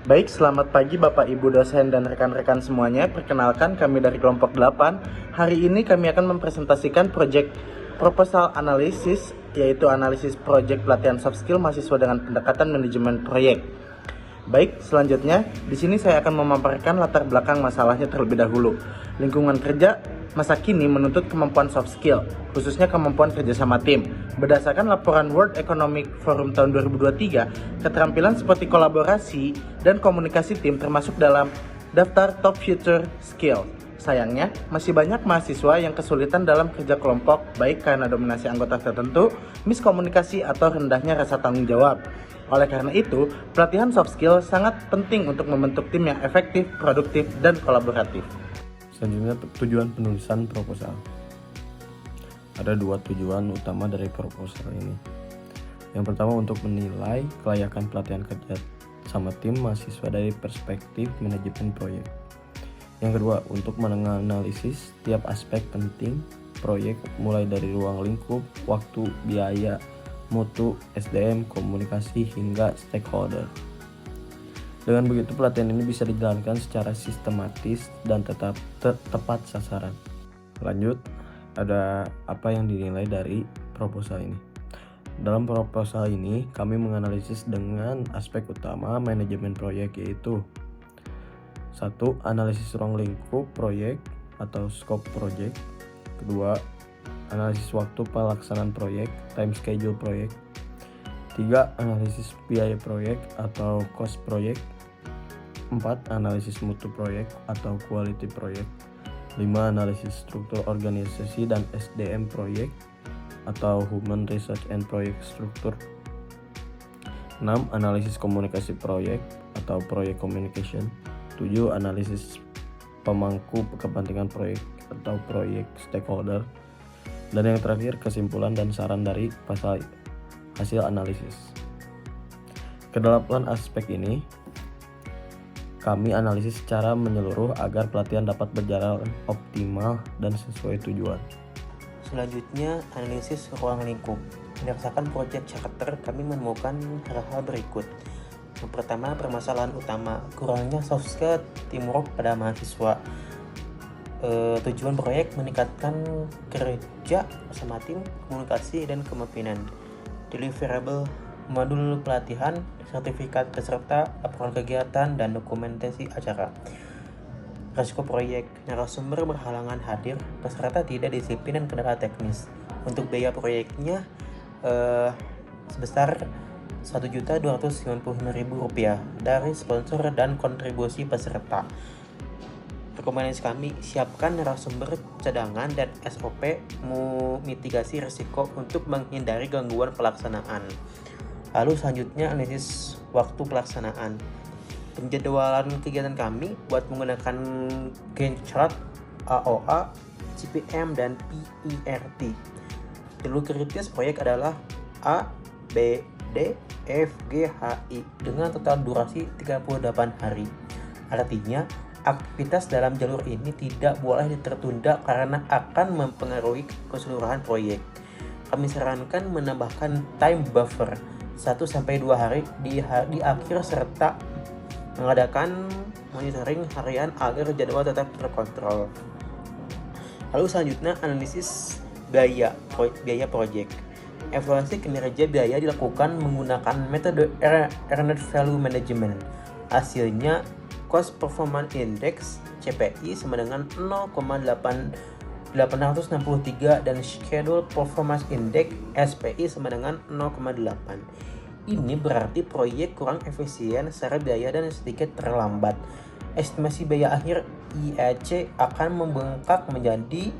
Baik, selamat pagi Bapak Ibu dosen dan rekan-rekan semuanya. Perkenalkan, kami dari kelompok 8. Hari ini kami akan mempresentasikan proyek proposal analisis, yaitu analisis proyek pelatihan soft skill mahasiswa dengan pendekatan manajemen proyek. Baik, selanjutnya di sini saya akan memaparkan latar belakang masalahnya terlebih dahulu. Lingkungan kerja masa kini menuntut kemampuan soft skill, khususnya kemampuan kerjasama tim. Berdasarkan laporan World Economic Forum tahun 2023, keterampilan seperti kolaborasi dan komunikasi tim termasuk dalam daftar top future skill. Sayangnya, masih banyak mahasiswa yang kesulitan dalam kerja kelompok, baik karena dominasi anggota tertentu, miskomunikasi, atau rendahnya rasa tanggung jawab. Oleh karena itu, pelatihan soft skill sangat penting untuk membentuk tim yang efektif, produktif, dan kolaboratif. Selanjutnya, tujuan penulisan proposal. Ada dua tujuan utama dari proposal ini. Yang pertama, untuk menilai kelayakan pelatihan kerja sama tim mahasiswa dari perspektif manajemen proyek. Yang kedua, untuk menganalisis tiap aspek penting proyek mulai dari ruang lingkup, waktu, biaya, mutu, SDM, komunikasi, hingga stakeholder. Dengan begitu, pelatihan ini bisa dijalankan secara sistematis dan tepat sasaran. Lanjut, ada apa yang dinilai dari proposal ini. Dalam proposal ini, kami menganalisis dengan aspek utama manajemen proyek, yaitu 1. Analisis ruang lingkup proyek atau scope project. Kedua, analisis waktu pelaksanaan proyek, time schedule proyek. 3. Analisis biaya proyek atau cost proyek. 4. Analisis mutu proyek atau quality proyek. 5. Analisis struktur organisasi dan SDM proyek atau human research and project structure. 6. Analisis komunikasi proyek atau project communication. 7. Analisis pemangku kepentingan proyek atau proyek stakeholder. Dan yang terakhir, kesimpulan dan saran dari hasil analisis. Kedelapan aspek ini kami analisis secara menyeluruh agar pelatihan dapat berjalan optimal dan sesuai tujuan. Selanjutnya, analisis ruang lingkup. Berdasarkan proyek charter, kami menemukan hal-hal berikut. Yang pertama, permasalahan utama, kurangnya soft skill teamwork pada mahasiswa. Tujuan proyek meningkatkan kerja sama tim, komunikasi, dan kepemimpinan. Deliverable modul pelatihan, sertifikat peserta, laporan kegiatan, dan dokumentasi acara. Resiko proyek, narasumber berhalangan hadir, peserta tidak disiplin dan kendala teknis. Untuk biaya proyeknya sebesar Rp1.295.000 dari sponsor dan kontribusi peserta. Rekomendasi kami, siapkan narasumber cadangan dan SOP mitigasi risiko untuk menghindari gangguan pelaksanaan. Lalu selanjutnya, analisis waktu pelaksanaan. Penjadwalan kegiatan kami buat menggunakan Gantt chart, AOA, CPM, dan PERT. Jalur kritis proyek adalah A, B, D, F, G, H, I dengan total durasi 38 hari. Artinya, aktivitas dalam jalur ini tidak boleh tertunda karena akan mempengaruhi keseluruhan proyek. Kami sarankan menambahkan time buffer 1-2 hari di akhir serta mengadakan monitoring harian agar jadwal tetap terkontrol. Lalu selanjutnya, analisis biaya proyek. Evaluasi kinerja biaya dilakukan menggunakan metode Earned Value Management. Hasilnya, Cost Performance Index CPI sama dengan 0,863 dan Schedule Performance Index SPI sama dengan 0,8. Ini berarti proyek kurang efisien secara biaya dan sedikit terlambat. Estimasi biaya akhir IEC akan membengkak menjadi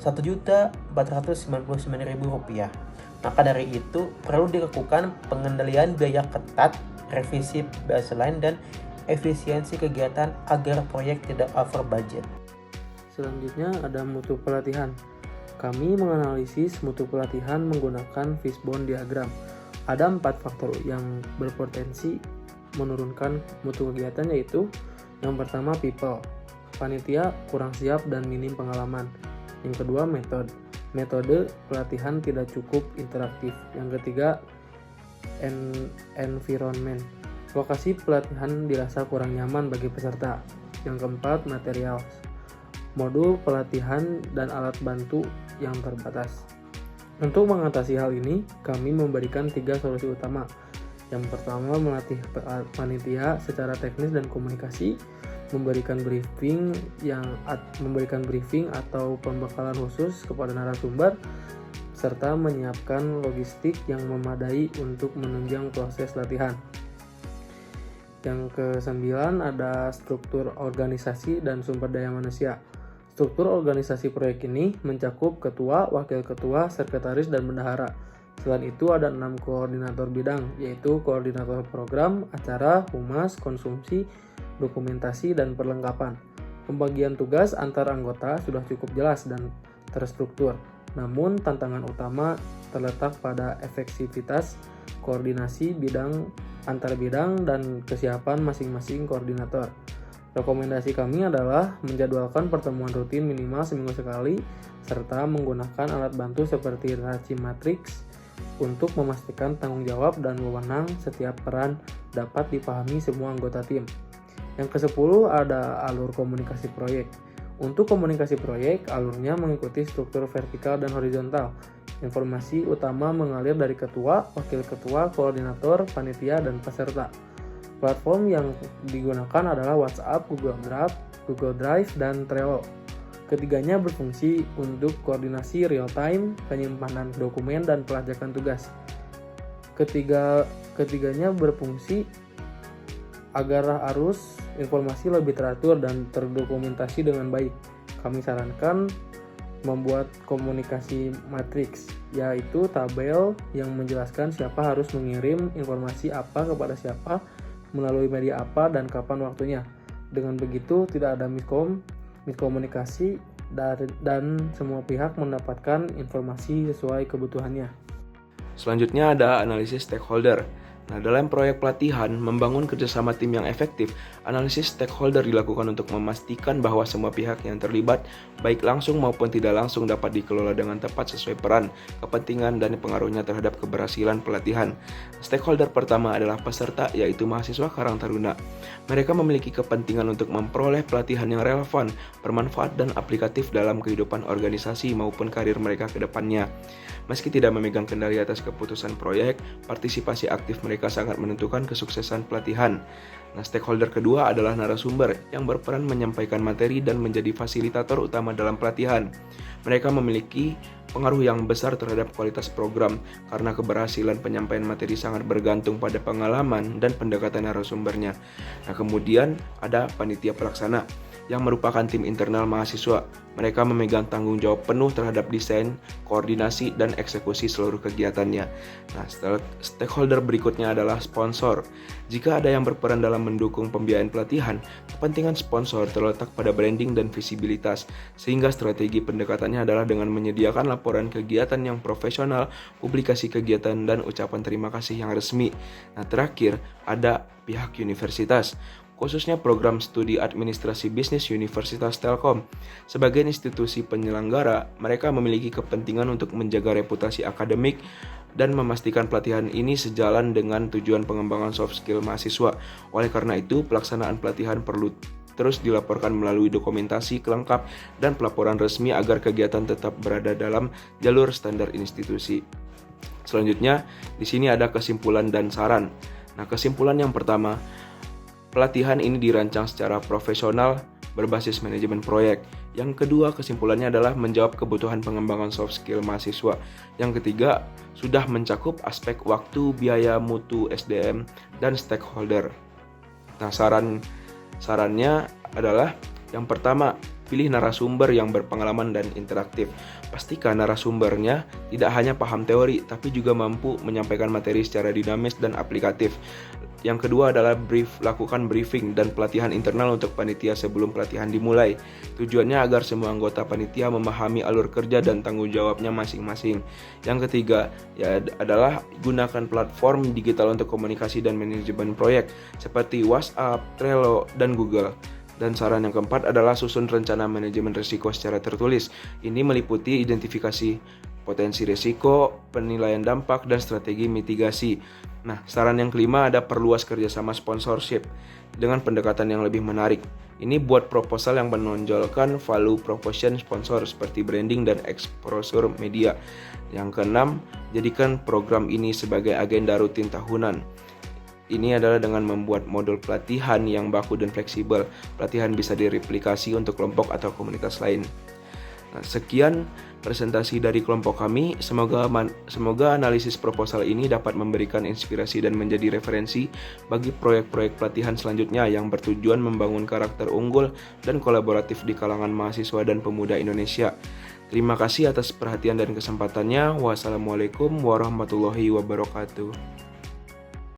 Rp1.499.000. Maka dari itu perlu dilakukan pengendalian biaya ketat, revisi baseline, dan efisiensi kegiatan agar proyek tidak over budget. Selanjutnya ada mutu pelatihan. Kami menganalisis mutu pelatihan menggunakan fishbone diagram. Ada 4 faktor yang berpotensi menurunkan mutu kegiatan, yaitu yang pertama people, panitia kurang siap dan minim pengalaman. Yang kedua metode pelatihan tidak cukup interaktif. Yang ketiga environment, Lokasi pelatihan dirasa kurang nyaman bagi peserta. Yang keempat, material. Modul pelatihan dan alat bantu yang terbatas. Untuk mengatasi hal ini, kami memberikan 3 solusi utama. Yang pertama, melatih panitia secara teknis dan komunikasi, memberikan briefing atau pembekalan khusus kepada narasumber, serta menyiapkan logistik yang memadai untuk menunjang proses latihan. Yang ke-9 ada struktur organisasi dan sumber daya manusia. Struktur organisasi proyek ini mencakup ketua, wakil ketua, sekretaris, dan bendahara. Selain itu ada 6 koordinator bidang, yaitu koordinator program, acara, humas, konsumsi, dokumentasi, dan perlengkapan. Pembagian tugas antar anggota sudah cukup jelas dan terstruktur. Namun tantangan utama terletak pada efektivitas koordinasi bidang antar bidang dan kesiapan masing-masing koordinator. Rekomendasi kami adalah menjadwalkan pertemuan rutin minimal seminggu sekali, serta menggunakan alat bantu seperti Raci Matrix untuk memastikan tanggung jawab dan wewenang setiap peran dapat dipahami semua anggota tim. Yang ke-10 ada alur komunikasi proyek. Untuk komunikasi proyek, alurnya mengikuti struktur vertikal dan horizontal. Informasi utama mengalir dari ketua, wakil ketua, koordinator, panitia, dan peserta. Platform yang digunakan adalah WhatsApp, Google Drive, dan Trello. Ketiganya berfungsi untuk koordinasi real-time, penyimpanan dokumen, dan pelacakan tugas. Ketiganya berfungsi agar arus informasi lebih teratur dan terdokumentasi dengan baik. Kami sarankan membuat komunikasi matriks, yaitu tabel yang menjelaskan siapa harus mengirim informasi apa kepada siapa, melalui media apa, dan kapan waktunya. Dengan begitu tidak ada miskomunikasi dan semua pihak mendapatkan informasi sesuai kebutuhannya. Selanjutnya ada analisis stakeholder. Nah, dalam proyek pelatihan membangun kerjasama tim yang efektif, analisis stakeholder dilakukan untuk memastikan bahwa semua pihak yang terlibat, baik langsung maupun tidak langsung, dapat dikelola dengan tepat sesuai peran, kepentingan, dan pengaruhnya terhadap keberhasilan pelatihan. Stakeholder pertama adalah peserta, yaitu mahasiswa Karang Taruna. Mereka memiliki kepentingan untuk memperoleh pelatihan yang relevan, bermanfaat, dan aplikatif dalam kehidupan organisasi maupun karir mereka ke depannya. Meski tidak memegang kendali atas keputusan proyek, partisipasi aktif mereka sangat menentukan kesuksesan pelatihan. Nah, stakeholder kedua adalah narasumber yang berperan menyampaikan materi dan menjadi fasilitator utama dalam pelatihan. Mereka memiliki pengaruh yang besar terhadap kualitas program karena keberhasilan penyampaian materi sangat bergantung pada pengalaman dan pendekatan narasumbernya. Nah, kemudian ada panitia pelaksana yang merupakan tim internal mahasiswa. Mereka memegang tanggung jawab penuh terhadap desain, koordinasi, dan eksekusi seluruh kegiatannya. Nah, stakeholder berikutnya adalah sponsor. Jika ada yang berperan dalam mendukung pembiayaan pelatihan, kepentingan sponsor terletak pada branding dan visibilitas, sehingga strategi pendekatannya adalah dengan menyediakan laporan kegiatan yang profesional, publikasi kegiatan, dan ucapan terima kasih yang resmi. Nah, terakhir ada pihak universitas, khususnya program studi administrasi bisnis Universitas Telkom. Sebagai institusi penyelenggara, mereka memiliki kepentingan untuk menjaga reputasi akademik dan memastikan pelatihan ini sejalan dengan tujuan pengembangan soft skill mahasiswa. Oleh karena itu, pelaksanaan pelatihan perlu terus dilaporkan melalui dokumentasi kelengkap dan pelaporan resmi agar kegiatan tetap berada dalam jalur standar institusi. Selanjutnya, di sini ada kesimpulan dan saran. Nah, kesimpulan yang pertama, pelatihan ini dirancang secara profesional berbasis manajemen proyek. Yang kedua, kesimpulannya adalah menjawab kebutuhan pengembangan soft skill mahasiswa. Yang ketiga, sudah mencakup aspek waktu, biaya, mutu, SDM, dan stakeholder. Nah, sarannya adalah yang pertama, pilih narasumber yang berpengalaman dan interaktif. Pastikan narasumbernya tidak hanya paham teori, tapi juga mampu menyampaikan materi secara dinamis dan aplikatif. Yang kedua adalah lakukan briefing dan pelatihan internal untuk panitia sebelum pelatihan dimulai. Tujuannya agar semua anggota panitia memahami alur kerja dan tanggung jawabnya masing-masing. Yang ketiga adalah gunakan platform digital untuk komunikasi dan manajemen proyek seperti WhatsApp, Trello, dan Google. Dan saran yang keempat adalah susun rencana manajemen risiko secara tertulis. Ini meliputi identifikasi potensi risiko, penilaian dampak, dan strategi mitigasi. Nah, saran yang kelima ada perluas kerjasama sponsorship dengan pendekatan yang lebih menarik. Ini buat proposal yang menonjolkan value proposition sponsor seperti branding dan exposure media. Yang keenam, jadikan program ini sebagai agenda rutin tahunan. Ini adalah dengan membuat modul pelatihan yang baku dan fleksibel. Pelatihan bisa direplikasi untuk kelompok atau komunitas lain. Nah, sekian presentasi dari kelompok kami. Semoga analisis proposal ini dapat memberikan inspirasi dan menjadi referensi bagi proyek-proyek pelatihan selanjutnya yang bertujuan membangun karakter unggul dan kolaboratif di kalangan mahasiswa dan pemuda Indonesia. Terima kasih atas perhatian dan kesempatannya. Wassalamualaikum warahmatullahi wabarakatuh.